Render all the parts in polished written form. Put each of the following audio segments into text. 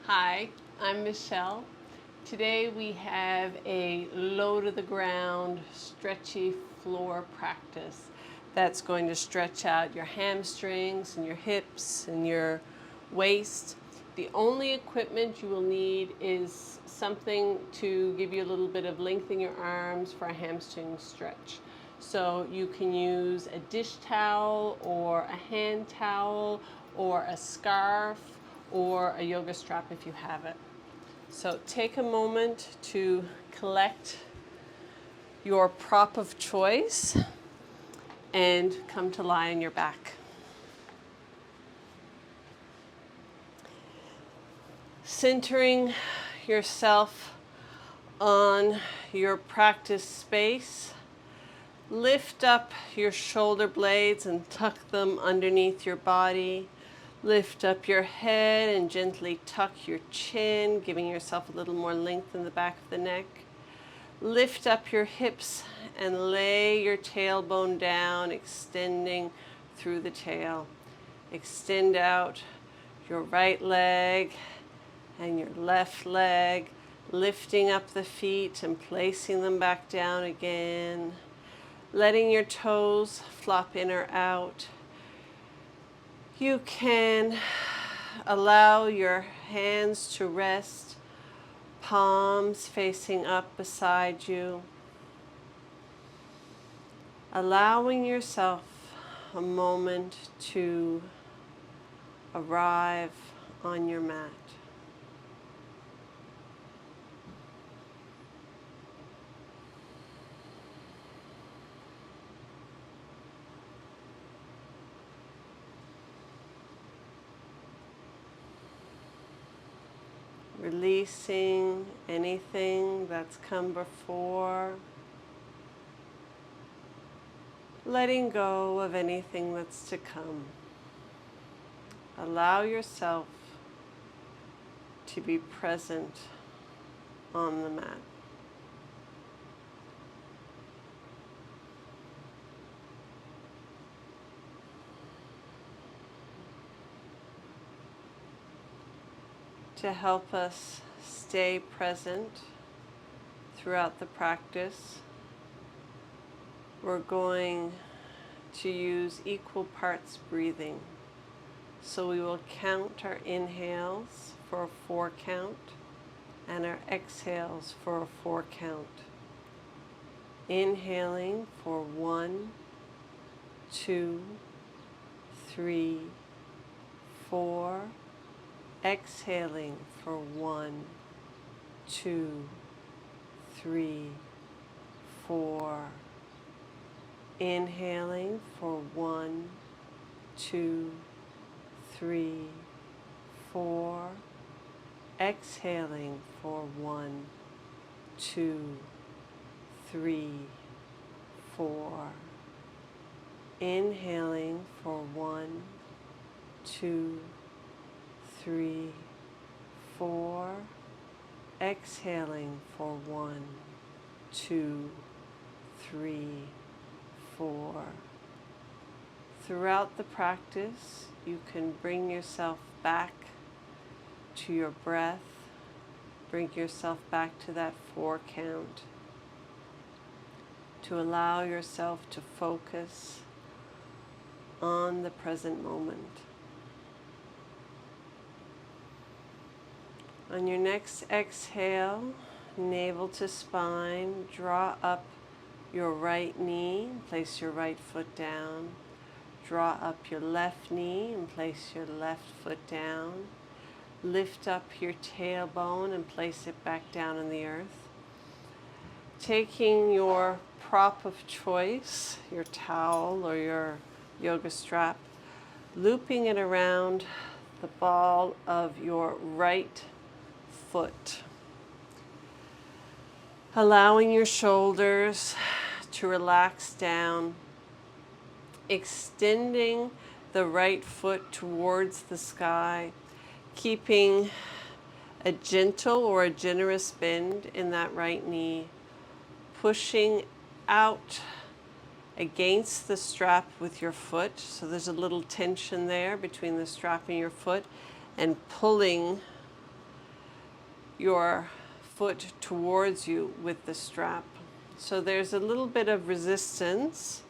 Hi, I'm Michelle. Today we have a low to the ground stretchy floor practice that's going to stretch out your hamstrings and your hips and your waist. The only equipment you will need is something to give you a little bit of length in your arms for a hamstring stretch. So you can use a dish towel or a hand towel or a scarf or a yoga strap if you have it. So take a moment to collect your prop of choice and come to lie on your back. Centering yourself on your practice space, lift up your shoulder blades and tuck them underneath your body. Lift up your head and gently tuck your chin, giving yourself a little more length in the back of the neck. Lift up your hips and lay your tailbone down, extending through the tail. Extend out your right leg and your left leg, lifting up the feet and placing them back down again. Letting your toes flop in or out. You can allow your hands to rest, palms facing up beside you. Allowing yourself a moment to arrive on your mat. Releasing anything that's come before. Letting go of anything that's to come. Allow yourself to be present on the mat. To help us stay present throughout the practice, we're going to use equal parts breathing. So we will count our inhales for a 4 count and our exhales for a 4 count. Inhaling for 1, 2, 3, 4. Exhaling for 1, 2, 3, 4. Inhaling for 1, 2, 3, 4. Exhaling for 1, 2, 3, 4. Inhaling for 1, 2, 3, 4. Exhaling for 1, 2, 3, 4. Throughout the practice, you can bring yourself back to your breath. Bring yourself back to that 4 count. To allow yourself to focus on the present moment. On your next exhale, navel to spine, draw up your right knee, place your right foot down. Draw up your left knee and place your left foot down. Lift up your tailbone and place it back down in the earth. Taking your prop of choice, your towel or your yoga strap, looping it around the ball of your right foot. Allowing your shoulders to relax down, extending the right foot towards the sky, keeping a gentle or a generous bend in that right knee, pushing out against the strap with your foot. So there's a little tension there between the strap and your foot, and pulling your foot towards you with the strap. So there's a little bit of resistance,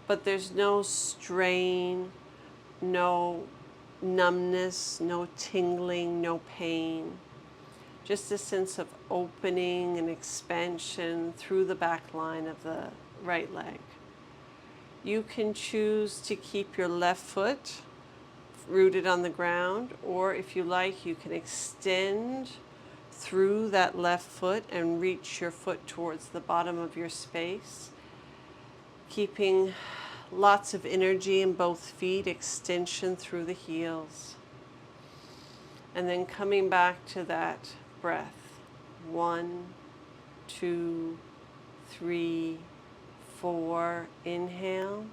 but there's no strain, no numbness, no tingling, no pain. Just a sense of opening and expansion through the back line of the right leg. You can choose to keep your left foot rooted on the ground, or if you like, you can extend through that left foot and reach your foot towards the bottom of your space, keeping lots of energy in both feet, extension through the heels. And then coming back to that breath. 1, 2, 3, 4. Inhale.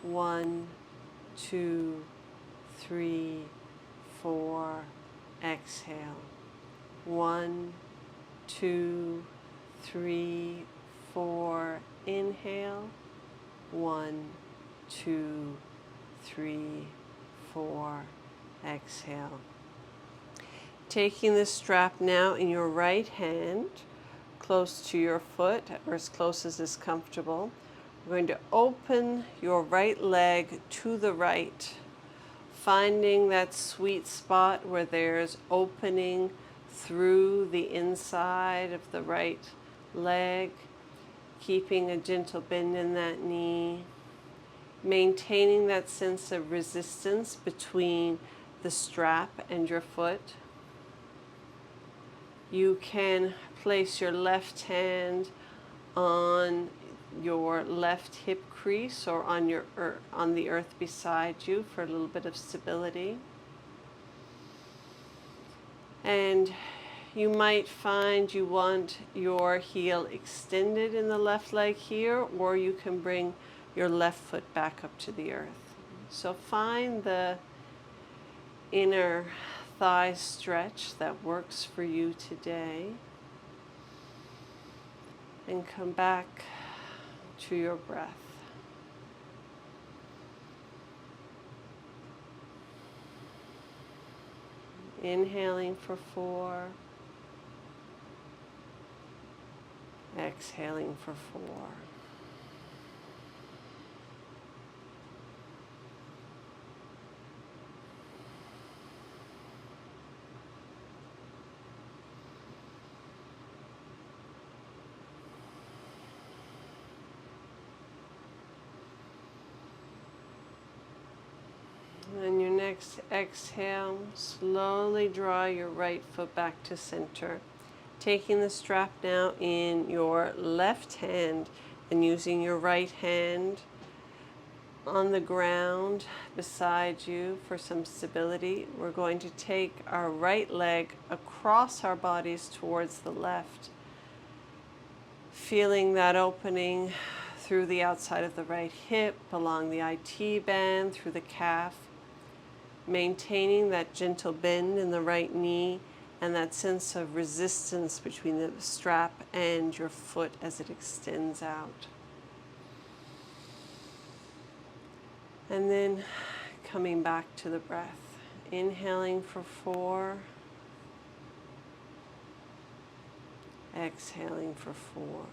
1, 2, 3, 4. Exhale. 1, 2, 3, 4. Inhale. 1, 2, 3, 4. Exhale. Taking the strap now in your right hand, close to your foot, or as close as is comfortable. We're going to open your right leg to the right, finding that sweet spot where there's opening through the inside of the right leg, keeping a gentle bend in that knee, maintaining that sense of resistance between the strap and your foot. You can place your left hand on your left hip crease or on the earth beside you for a little bit of stability. And you might find you want your heel extended in the left leg here, or you can bring your left foot back up to the earth. So find the inner thigh stretch that works for you today, and come back to your breath. Inhaling for 4, exhaling for 4. And your next exhale, slowly draw your right foot back to center. Taking the strap now in your left hand and using your right hand on the ground beside you for some stability. We're going to take our right leg across our bodies towards the left, feeling that opening through the outside of the right hip, along the IT band, through the calf, maintaining that gentle bend in the right knee and that sense of resistance between the strap and your foot as it extends out. And then coming back to the breath. Inhaling for 4. Exhaling for 4.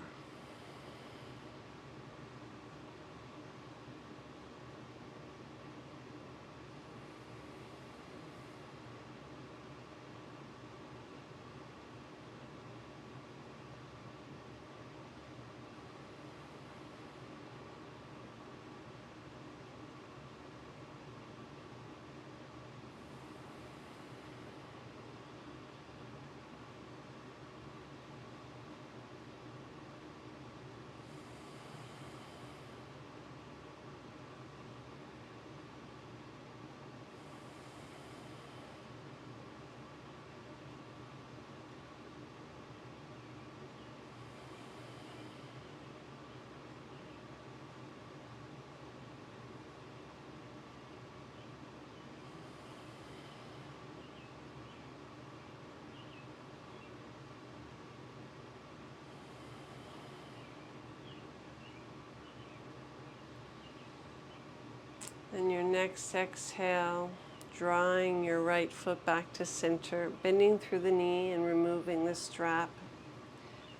And your next exhale, drawing your right foot back to center, bending through the knee and removing the strap,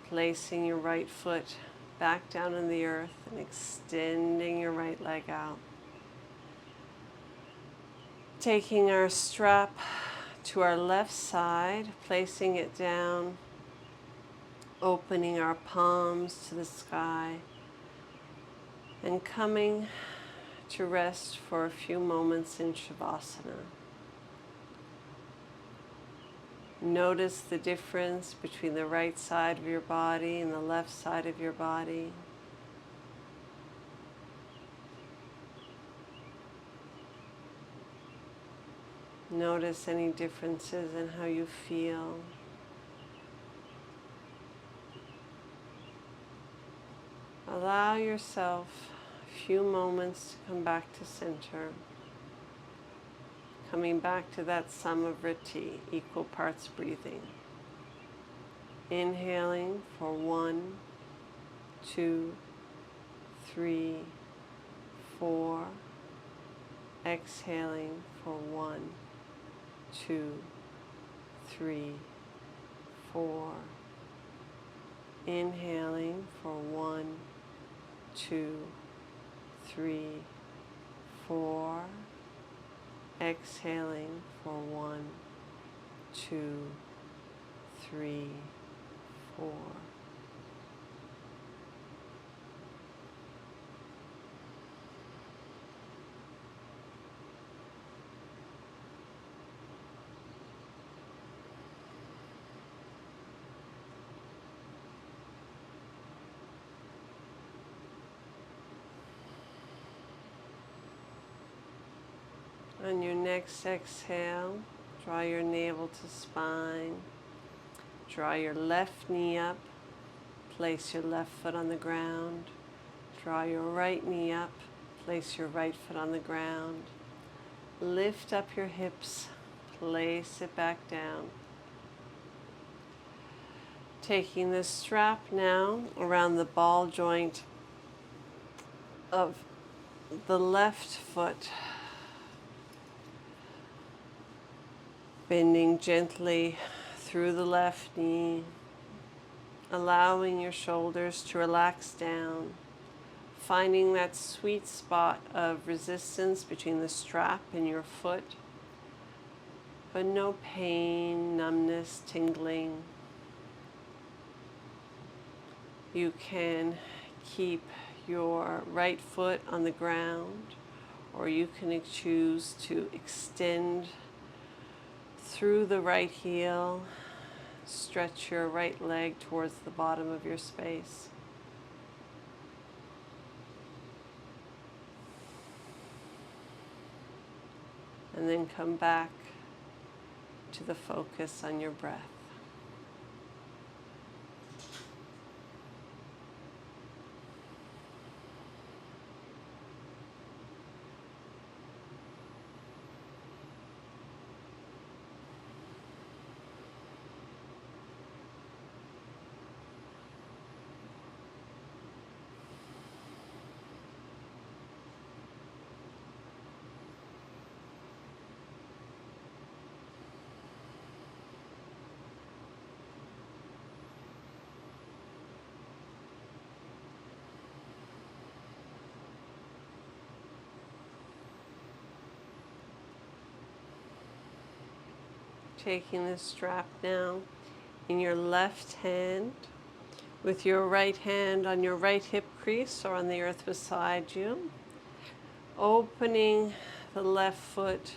placing your right foot back down in the earth and extending your right leg out. Taking our strap to our left side, placing it down, opening our palms to the sky, and coming to rest for a few moments in Shavasana. Notice the difference between the right side of your body and the left side of your body. Notice any differences in how you feel. Allow yourself a few moments to come back to center. Coming back to that Samavriti, equal parts breathing. Inhaling for 1, 2, 3, 4. Exhaling for 1, 2, 3, 4. Inhaling for 1, 2, 3, 4. Exhaling for 1, 2, 3, 4. On your next exhale, draw your navel to spine. Draw your left knee up. Place your left foot on the ground. Draw your right knee up. Place your right foot on the ground. Lift up your hips. Place it back down. Taking the strap now around the ball joint of the left foot. Bending gently through the left knee, allowing your shoulders to relax down, finding that sweet spot of resistance between the strap and your foot, but no pain, numbness, tingling. You can keep your right foot on the ground, or you can choose to extend through the right heel, stretch your right leg towards the bottom of your space. And then come back to the focus on your breath. Taking the strap now in your left hand, with your right hand on your right hip crease or on the earth beside you, opening the left foot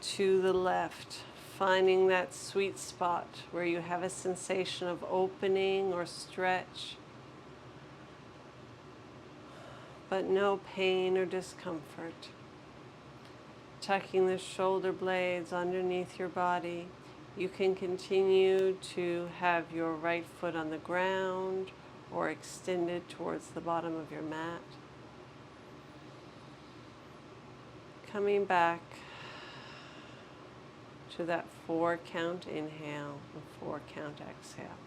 to the left, finding that sweet spot where you have a sensation of opening or stretch, but no pain or discomfort. Tucking the shoulder blades underneath your body, you can continue to have your right foot on the ground or extended towards the bottom of your mat. Coming back to that 4 count inhale and 4 count exhale.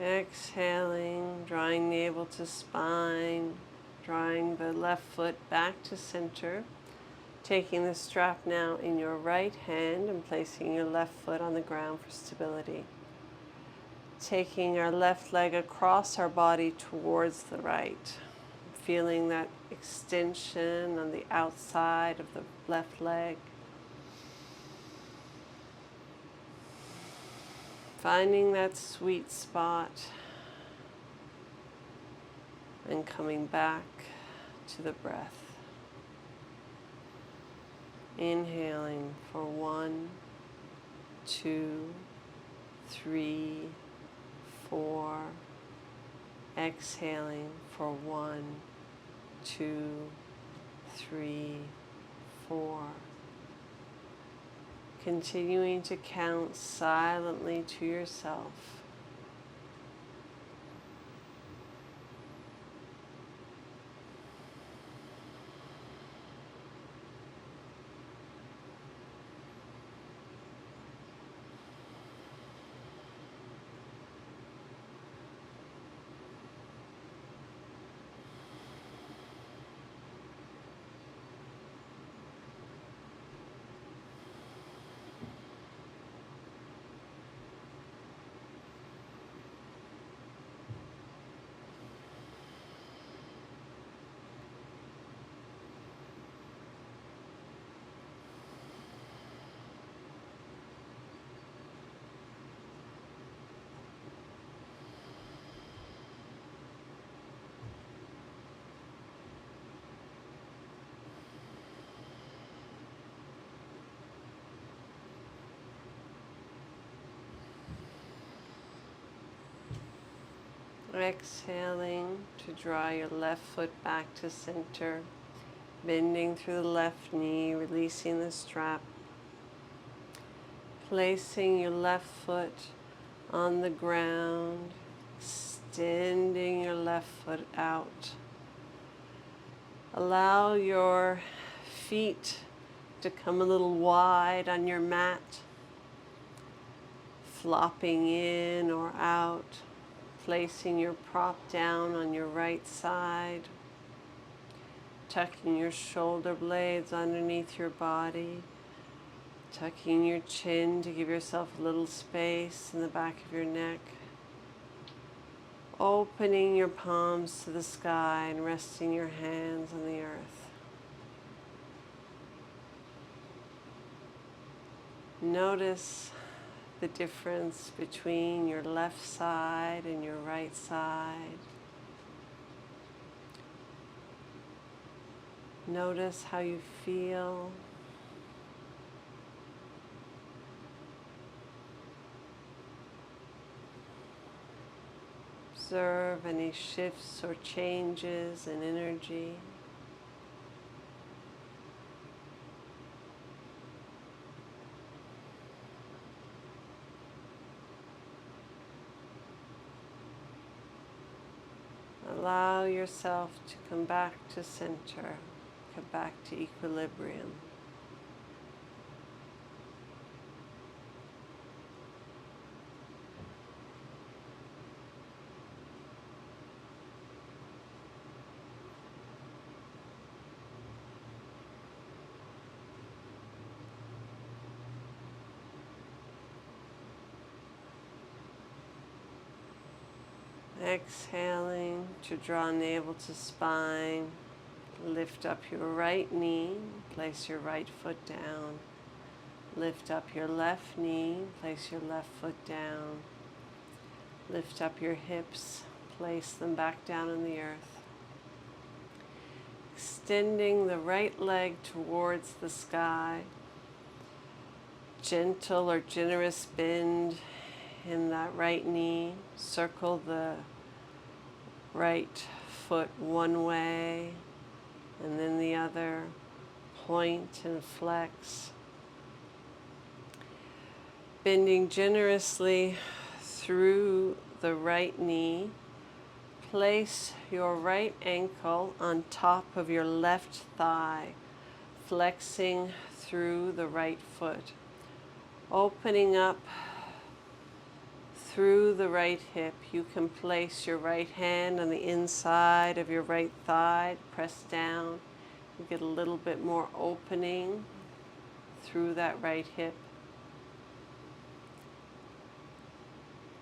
Exhaling, drawing navel to spine, drawing the left foot back to center. Taking the strap now in your right hand and placing your left foot on the ground for stability. Taking our left leg across our body towards the right. Feeling that extension on the outside of the left leg. Finding that sweet spot and coming back to the breath. Inhaling for 1, 2, 3, 4. Exhaling for 1, 2, 3, 4. Continuing to count silently to yourself. Exhaling to draw your left foot back to center, bending through the left knee, releasing the strap, placing your left foot on the ground, extending your left foot out. Allow your feet to come a little wide on your mat, flopping in or out. Placing your prop down on your right side, tucking your shoulder blades underneath your body, tucking your chin to give yourself a little space in the back of your neck, opening your palms to the sky and resting your hands on the earth. Notice the difference between your left side and your right side. Notice how you feel. Observe any shifts or changes in energy. Allow yourself to come back to center, come back to equilibrium. Exhaling to draw navel to spine. Lift up your right knee, place your right foot down. Lift up your left knee, place your left foot down. Lift up your hips, place them back down on the earth. Extending the right leg towards the sky. Gentle or generous bend in that right knee. Circle the right foot one way and then the other. Point and flex. Bending generously through the right knee. Place your right ankle on top of your left thigh, flexing through the right foot. Opening up through the right hip. You can place your right hand on the inside of your right thigh, press down. You get a little bit more opening through that right hip.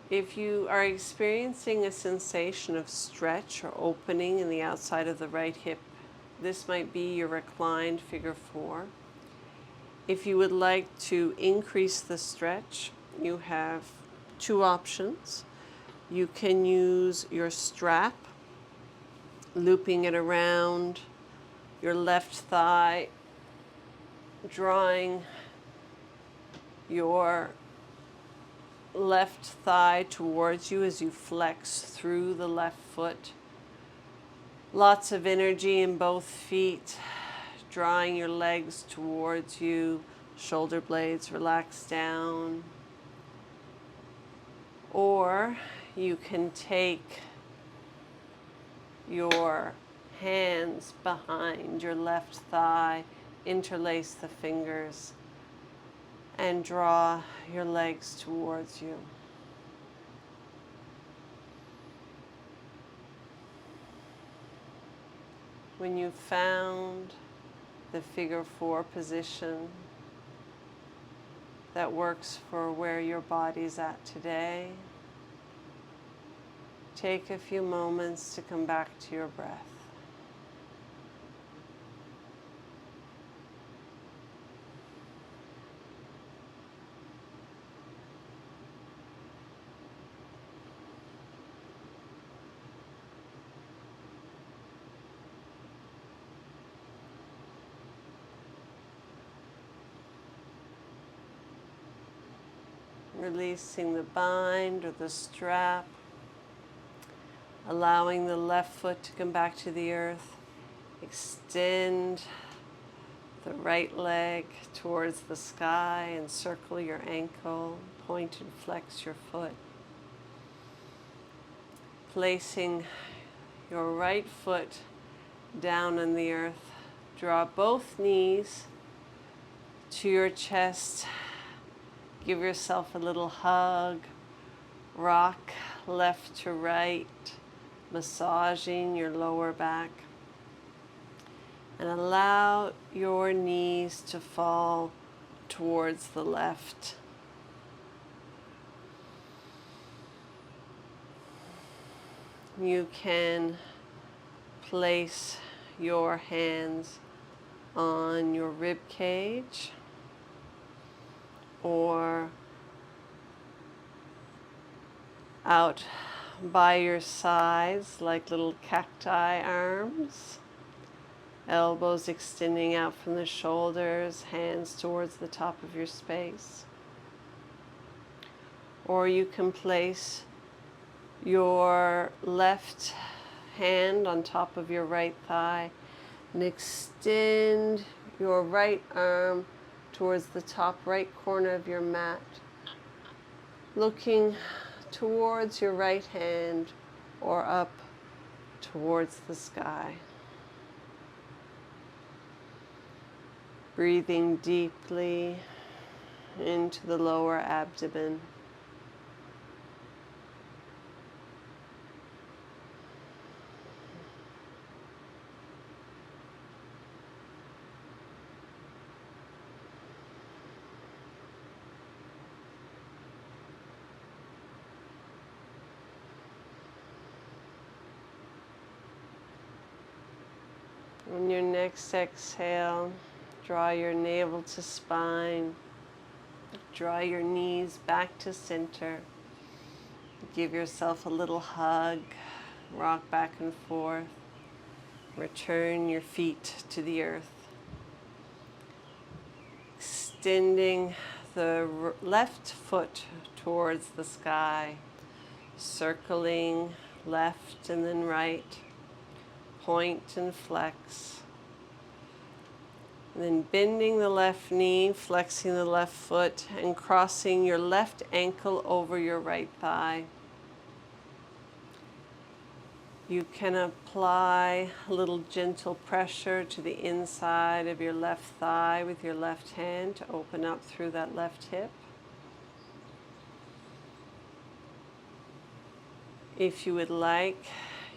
If you are experiencing a sensation of stretch or opening in the outside of the right hip, this might be your reclined figure 4. If you would like to increase the stretch, you have 2 options. You can use your strap, looping it around your left thigh, drawing your left thigh towards you as you flex through the left foot. Lots of energy in both feet, drawing your legs towards you, shoulder blades relax down. Or you can take your hands behind your left thigh, interlace the fingers, and draw your legs towards you. When you've found the figure 4 position that works for where your body's at today, take a few moments to come back to your breath. Releasing the bind or the strap, allowing the left foot to come back to the earth. Extend the right leg towards the sky and circle your ankle. Point and flex your foot. Placing your right foot down on the earth. Draw both knees to your chest. Give yourself a little hug. Rock left to right, massaging your lower back. And allow your knees to fall towards the left. You can place your hands on your rib cage or out by your sides like little cacti arms. Elbows extending out from the shoulders, hands towards the top of your space. Or you can place your left hand on top of your right thigh and extend your right arm towards the top right corner of your mat, looking towards your right hand or up towards the sky. Breathing deeply into the lower abdomen. On your next exhale, draw your navel to spine. Draw your knees back to center. Give yourself a little hug. Rock back and forth. Return your feet to the earth. Extending the left foot towards the sky. Circling left and then right. Point and flex. And then bending the left knee, flexing the left foot, and crossing your left ankle over your right thigh. You can apply a little gentle pressure to the inside of your left thigh with your left hand to open up through that left hip. If you would like,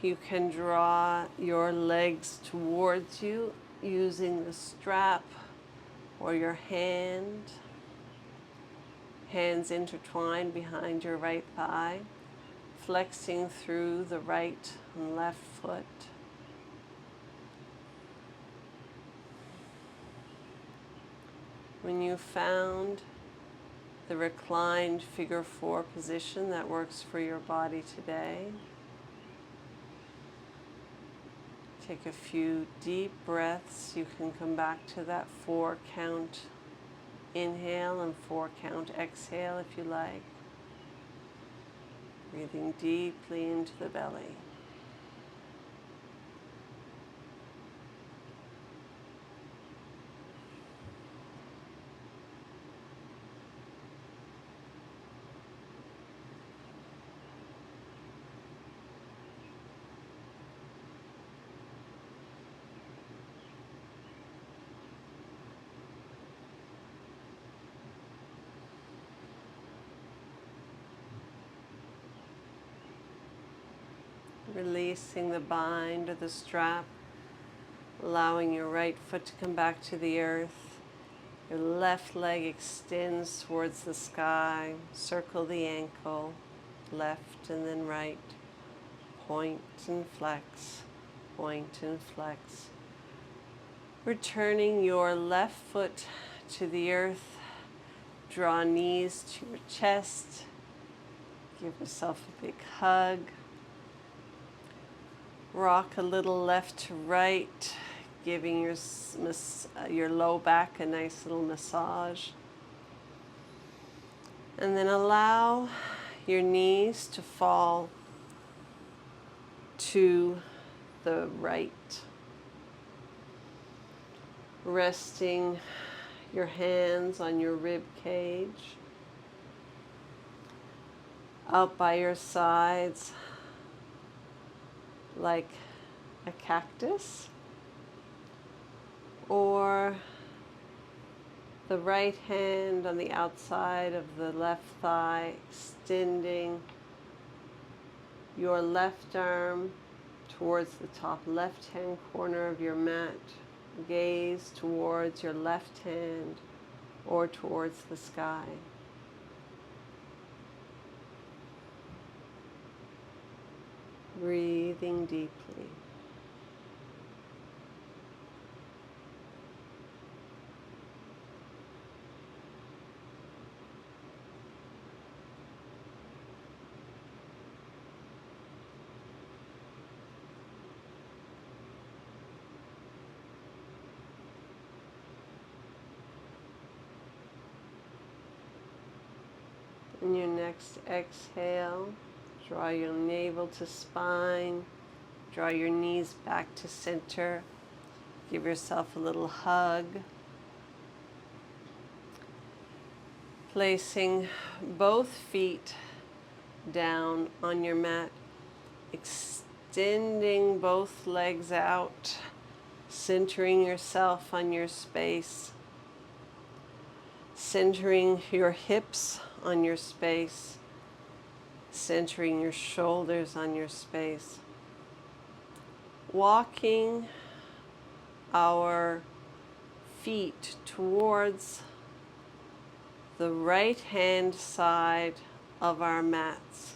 you can draw your legs towards you using the strap or your hands intertwined behind your right thigh, flexing through the right and left foot. When you found the reclined figure 4 position that works for your body today, take a few deep breaths. You can come back to that 4 count inhale and 4 count exhale if you like. Breathing deeply into the belly. Releasing the bind or the strap, allowing your right foot to come back to the earth. Your left leg extends towards the sky. Circle the ankle, left and then right. Point and flex, point and flex. Returning your left foot to the earth. Draw knees to your chest. Give yourself a big hug. Rock a little left to right, giving your low back a nice little massage. And then allow your knees to fall to the right. Resting your hands on your rib cage, out by your sides like a cactus, or the right hand on the outside of the left thigh, extending your left arm towards the top left-hand corner of your mat. Gaze towards your left hand or towards the sky. Breathing deeply. In your next exhale, draw your navel to spine, draw your knees back to center, give yourself a little hug. Placing both feet down on your mat, extending both legs out, centering yourself on your space, centering your hips on your space, centering your shoulders on your space. Walking our feet towards the right hand side of our mats,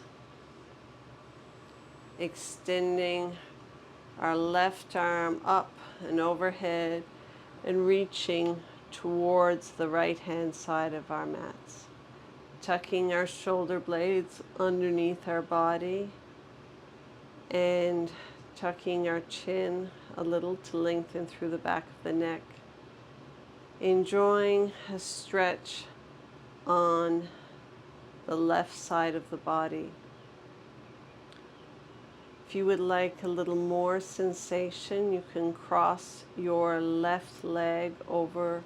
extending our left arm up and overhead and reaching towards the right hand side of our mats. Tucking our shoulder blades underneath our body and tucking our chin a little to lengthen through the back of the neck. Enjoying a stretch on the left side of the body. If you would like a little more sensation, you can cross your left leg over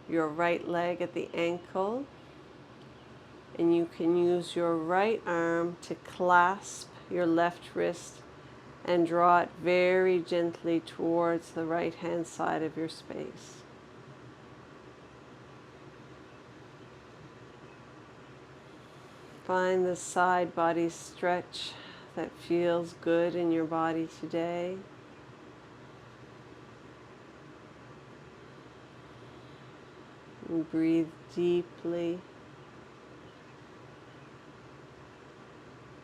your right leg at the ankle. And you can use your right arm to clasp your left wrist and draw it very gently towards the right hand side of your space. Find the side body stretch that feels good in your body today. And breathe deeply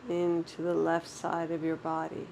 into the left side of your body.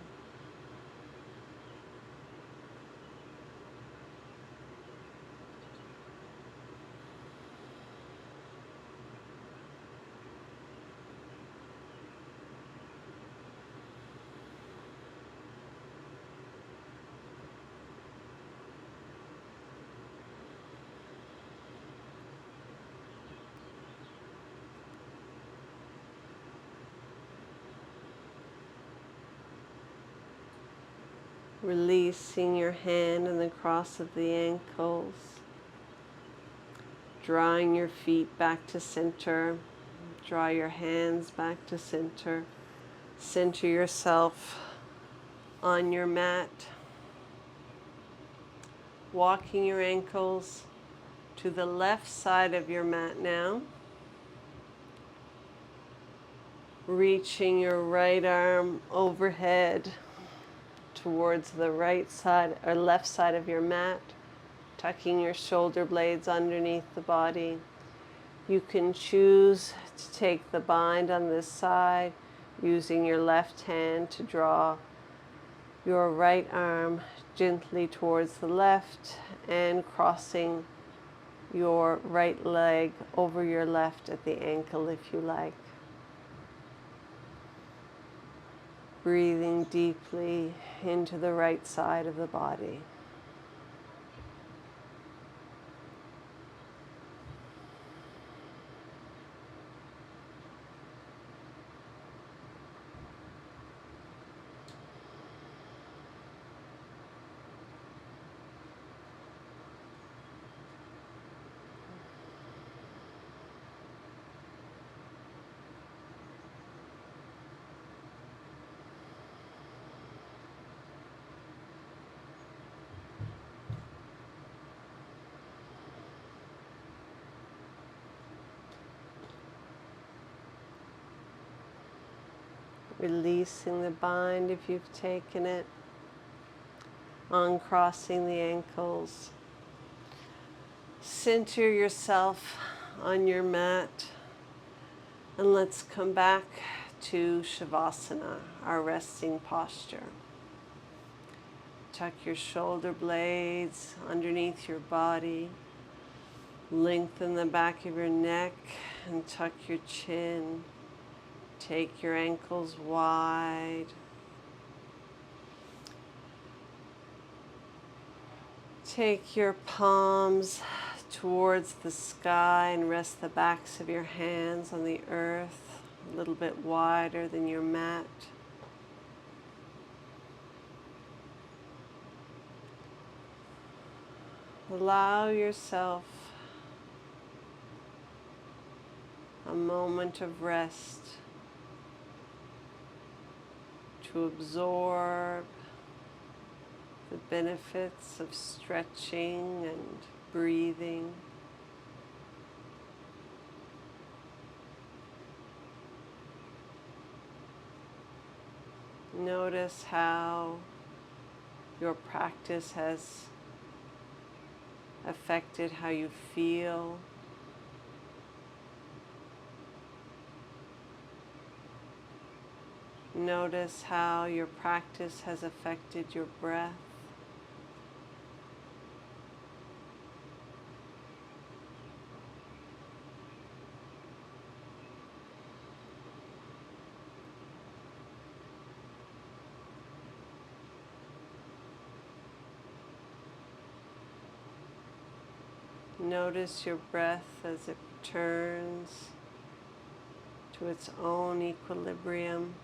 Releasing your hand in the cross of the ankles, drawing your feet back to center, draw your hands back to center, center yourself on your mat, walking your ankles to the left side of your mat now, reaching your right arm overhead towards the right side or left side of your mat, tucking your shoulder blades underneath the body. You can choose to take the bind on this side, using your left hand to draw your right arm gently towards the left and crossing your right leg over your left at the ankle if you like. Breathing deeply into the right side of the body. Releasing the bind if you've taken it, uncrossing the ankles. Center yourself on your mat and let's come back to Shavasana, our resting posture. Tuck your shoulder blades underneath your body, lengthen the back of your neck and tuck your chin. Take your ankles wide. Take your palms towards the sky and rest the backs of your hands on the earth, a little bit wider than your mat. Allow yourself a moment of rest to absorb the benefits of stretching and breathing. Notice how your practice has affected how you feel. Notice how your practice has affected your breath. Notice your breath as it returns to its own equilibrium.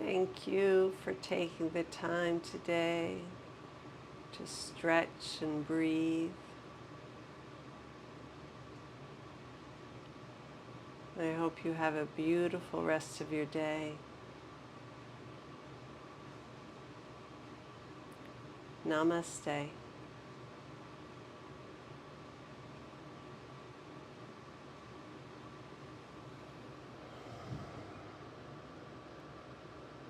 Thank you for taking the time today to stretch and breathe. I hope you have a beautiful rest of your day. Namaste.